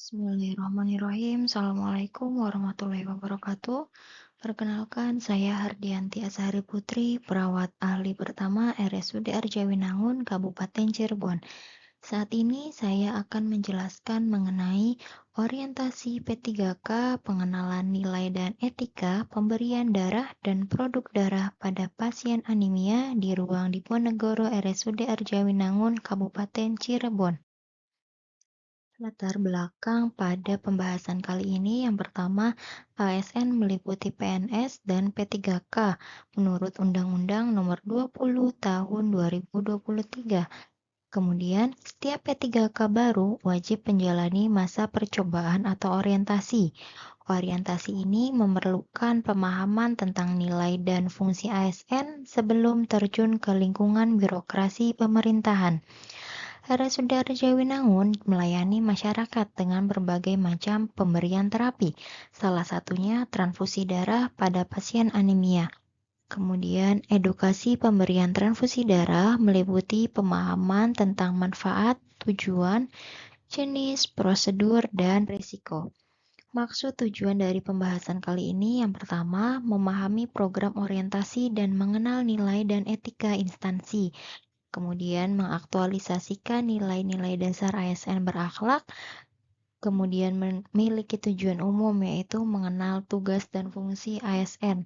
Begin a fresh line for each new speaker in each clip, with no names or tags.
Bismillahirrahmanirrahim. Assalamualaikum warahmatullahi wabarakatuh. Perkenalkan, saya Hardianti Azhari Putri, perawat ahli pertama RSUD Arjawinangun, Kabupaten Cirebon. Saat ini saya akan menjelaskan mengenai orientasi P3K, pengenalan nilai dan etika, pemberian darah dan produk darah pada pasien anemia di ruang Diponegoro RSUD Arjawinangun, Kabupaten Cirebon. Latar belakang pada pembahasan kali ini yang pertama, ASN meliputi PNS dan P3K menurut Undang-Undang Nomor 20 Tahun 2023. Kemudian, setiap P3K baru wajib menjalani masa percobaan atau orientasi. Orientasi ini memerlukan pemahaman tentang nilai dan fungsi ASN sebelum terjun ke lingkungan birokrasi pemerintahan. RSUD Arjawinangun melayani masyarakat dengan berbagai macam pemberian terapi, salah satunya transfusi darah pada pasien anemia. Kemudian, edukasi pemberian transfusi darah meliputi pemahaman tentang manfaat, tujuan, jenis, prosedur, dan risiko. Maksud tujuan dari pembahasan kali ini yang pertama, memahami program orientasi dan mengenal nilai dan etika instansi. Kemudian mengaktualisasikan nilai-nilai dasar ASN berakhlak, kemudian memiliki tujuan umum yaitu mengenal tugas dan fungsi ASN,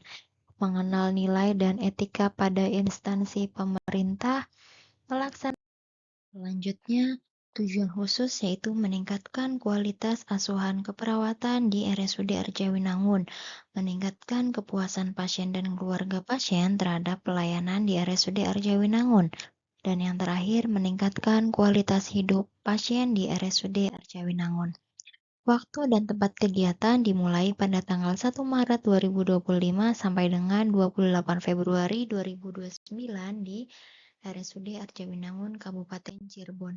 mengenal nilai dan etika pada instansi pemerintah, melaksanakan selanjutnya tujuan khusus yaitu meningkatkan kualitas asuhan keperawatan di RSUD Arjawinangun, meningkatkan kepuasan pasien dan keluarga pasien terhadap pelayanan di RSUD Arjawinangun. Dan yang terakhir, meningkatkan kualitas hidup pasien di RSUD Arjawinangun. Waktu dan tempat kegiatan dimulai pada tanggal 1 Maret 2025 sampai dengan 28 Februari 2029 di RSUD Arjawinangun, Kabupaten Cirebon.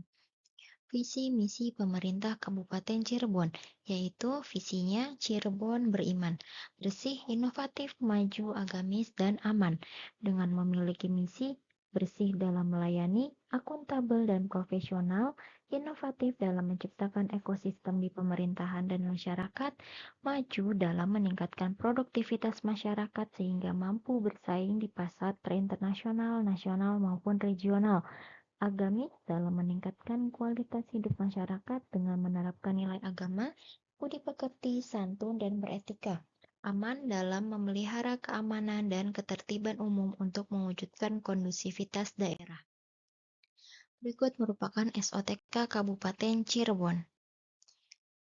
Visi misi pemerintah Kabupaten Cirebon, yaitu visinya Cirebon beriman, bersih, inovatif, maju, agamis, dan aman, dengan memiliki misi bersih dalam melayani, akuntabel dan profesional, inovatif dalam menciptakan ekosistem di pemerintahan dan masyarakat, maju dalam meningkatkan produktivitas masyarakat sehingga mampu bersaing di pasar terinternasional, nasional maupun regional, agamis dalam meningkatkan kualitas hidup masyarakat dengan menerapkan nilai agama, budi pekerti, santun, dan beretika. Aman dalam memelihara keamanan dan ketertiban umum untuk mewujudkan kondusivitas daerah. Berikut merupakan SOTK Kabupaten Cirebon.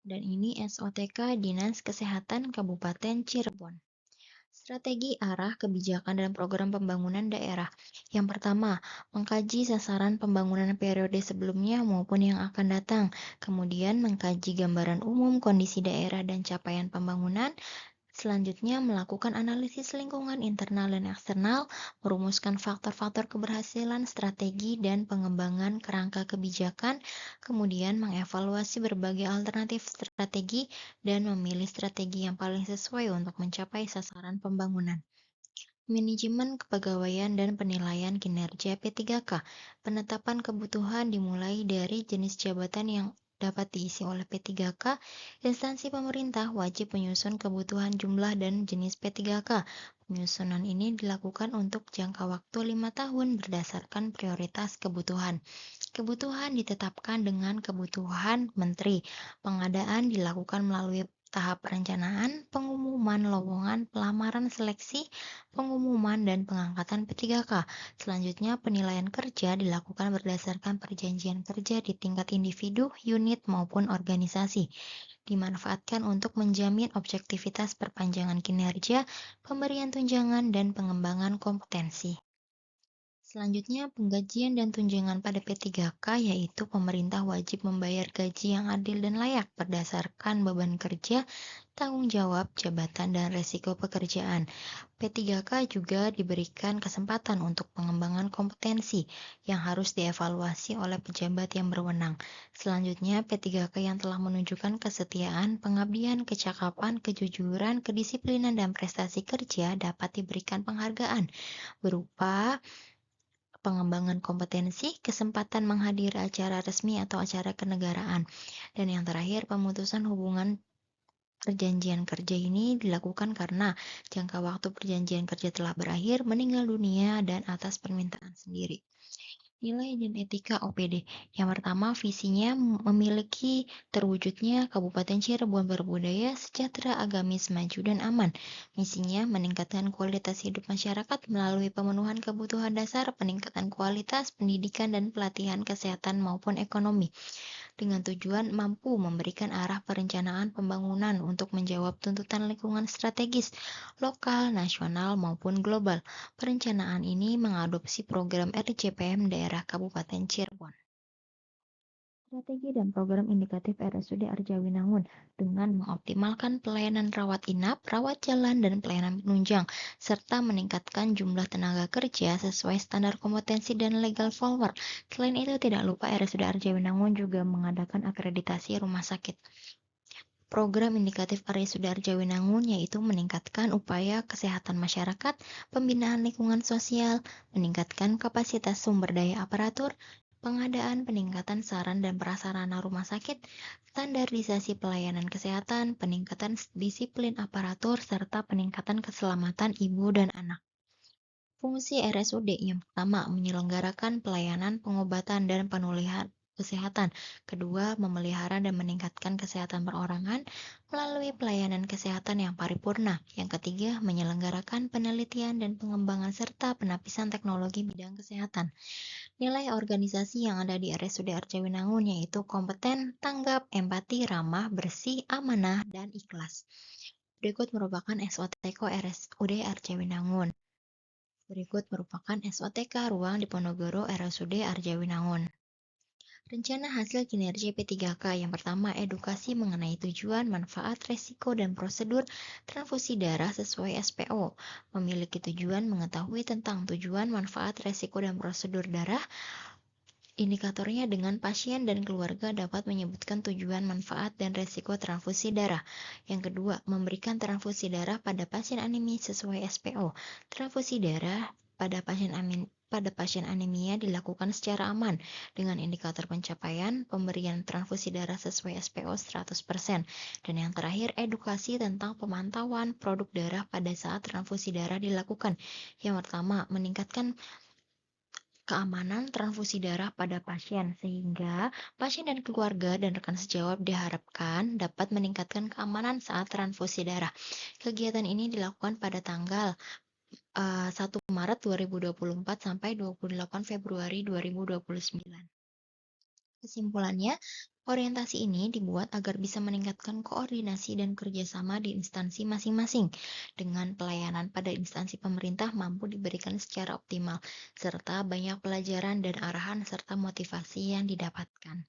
Dan ini SOTK Dinas Kesehatan Kabupaten Cirebon. Strategi arah kebijakan dan program pembangunan daerah. Yang pertama, mengkaji sasaran pembangunan periode sebelumnya maupun yang akan datang. Kemudian mengkaji gambaran umum kondisi daerah dan capaian pembangunan. Selanjutnya, melakukan analisis lingkungan internal dan eksternal, merumuskan faktor-faktor keberhasilan, strategi, dan pengembangan kerangka kebijakan, kemudian mengevaluasi berbagai alternatif strategi, dan memilih strategi yang paling sesuai untuk mencapai sasaran pembangunan. Manajemen kepegawaian dan penilaian kinerja P3K. Penetapan kebutuhan dimulai dari jenis jabatan yang dapat diisi oleh P3K. Instansi pemerintah wajib menyusun kebutuhan jumlah dan jenis P3K. Penyusunan ini dilakukan untuk jangka waktu 5 tahun berdasarkan prioritas kebutuhan. Kebutuhan ditetapkan dengan kebutuhan menteri. Pengadaan dilakukan melalui tahap perencanaan, pengumuman lowongan, pelamaran seleksi, pengumuman dan pengangkatan P3K. Selanjutnya, penilaian kerja dilakukan berdasarkan perjanjian kerja di tingkat individu, unit, maupun organisasi. Dimanfaatkan untuk menjamin objektivitas perpanjangan kinerja, pemberian tunjangan, dan pengembangan kompetensi. Selanjutnya, penggajian dan tunjangan pada P3K yaitu pemerintah wajib membayar gaji yang adil dan layak berdasarkan beban kerja, tanggung jawab, jabatan, dan resiko pekerjaan. P3K juga diberikan kesempatan untuk pengembangan kompetensi yang harus dievaluasi oleh pejabat yang berwenang. Selanjutnya, P3K yang telah menunjukkan kesetiaan, pengabdian, kecakapan, kejujuran, kedisiplinan, dan prestasi kerja dapat diberikan penghargaan berupa pengembangan kompetensi, kesempatan menghadiri acara resmi atau acara kenegaraan. Dan yang terakhir, pemutusan hubungan perjanjian kerja ini dilakukan karena jangka waktu perjanjian kerja telah berakhir, meninggal dunia, dan atas permintaan sendiri. Nilai dan etika OPD. Yang pertama, visinya memiliki terwujudnya Kabupaten Cirebon berbudaya, sejahtera, agamis, maju, dan aman. Misinya meningkatkan kualitas hidup masyarakat melalui pemenuhan kebutuhan dasar, peningkatan kualitas pendidikan dan pelatihan kesehatan maupun ekonomi dengan tujuan mampu memberikan arah perencanaan pembangunan untuk menjawab tuntutan lingkungan strategis, lokal, nasional, maupun global. Perencanaan ini mengadopsi program RCPM daerah Kabupaten Cirebon. Strategi dan program indikatif RSUD Arjawinangun dengan mengoptimalkan pelayanan rawat inap, rawat jalan, dan pelayanan penunjang, serta meningkatkan jumlah tenaga kerja sesuai standar kompetensi dan legal forward. Selain itu, tidak lupa RSUD Arjawinangun juga mengadakan akreditasi rumah sakit. Program indikatif RSUD Arjawinangun yaitu meningkatkan upaya kesehatan masyarakat, pembinaan lingkungan sosial, meningkatkan kapasitas sumber daya aparatur, pengadaan peningkatan saran dan prasarana rumah sakit, standarisasi pelayanan kesehatan, peningkatan disiplin aparatur, serta peningkatan keselamatan ibu dan anak. Fungsi RSUD yang pertama, menyelenggarakan pelayanan pengobatan dan pemulihan kesehatan. Kedua, memelihara dan meningkatkan kesehatan perorangan melalui pelayanan kesehatan yang paripurna. Yang ketiga, menyelenggarakan penelitian dan pengembangan serta penapisan teknologi bidang kesehatan. Nilai organisasi yang ada di RSUD Arjawinangun yaitu kompeten, tanggap, empati, ramah, bersih, amanah, dan ikhlas. Berikut merupakan SOTK RSUD Arjawinangun. Berikut merupakan SOTK Ruang Diponegoro RSUD Arjawinangun. Rencana hasil kinerja P3K yang pertama, edukasi mengenai tujuan, manfaat, resiko, dan prosedur transfusi darah sesuai SPO. Memiliki tujuan mengetahui tentang tujuan, manfaat, resiko, dan prosedur darah. Indikatornya dengan pasien dan keluarga dapat menyebutkan tujuan, manfaat, dan resiko transfusi darah. Yang kedua, memberikan transfusi darah pada pasien anemia sesuai SPO. Transfusi darah pada pasien anemia dilakukan secara aman dengan indikator pencapaian pemberian transfusi darah sesuai SPO 100%. Dan yang terakhir, edukasi tentang pemantauan produk darah pada saat transfusi darah dilakukan. Yang pertama, meningkatkan keamanan transfusi darah pada pasien, sehingga pasien dan keluarga dan rekan sejawat diharapkan dapat meningkatkan keamanan saat transfusi darah. Kegiatan ini dilakukan pada tanggal 1 Maret 2024 sampai 28 Februari 2029. Kesimpulannya, orientasi ini dibuat agar bisa meningkatkan koordinasi dan kerjasama di instansi masing-masing, dengan pelayanan pada instansi pemerintah mampu diberikan secara optimal, serta banyak pelajaran dan arahan serta motivasi yang didapatkan.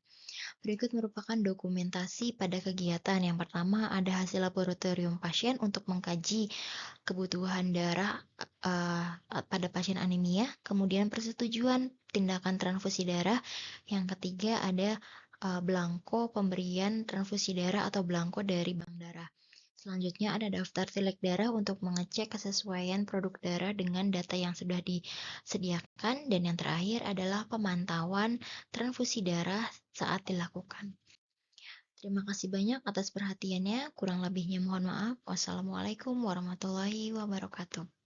Berikut merupakan dokumentasi pada kegiatan. Yang pertama, ada hasil laboratorium pasien untuk mengkaji kebutuhan darah pada pasien anemia, kemudian persetujuan tindakan transfusi darah. Yang ketiga, ada belangko pemberian transfusi darah atau belangko dari bank darah. Selanjutnya ada daftar tilek darah untuk mengecek kesesuaian produk darah dengan data yang sudah disediakan. Dan yang terakhir adalah pemantauan transfusi darah saat dilakukan. Terima kasih banyak atas perhatiannya. Kurang lebihnya mohon maaf. Wassalamualaikum warahmatullahi wabarakatuh.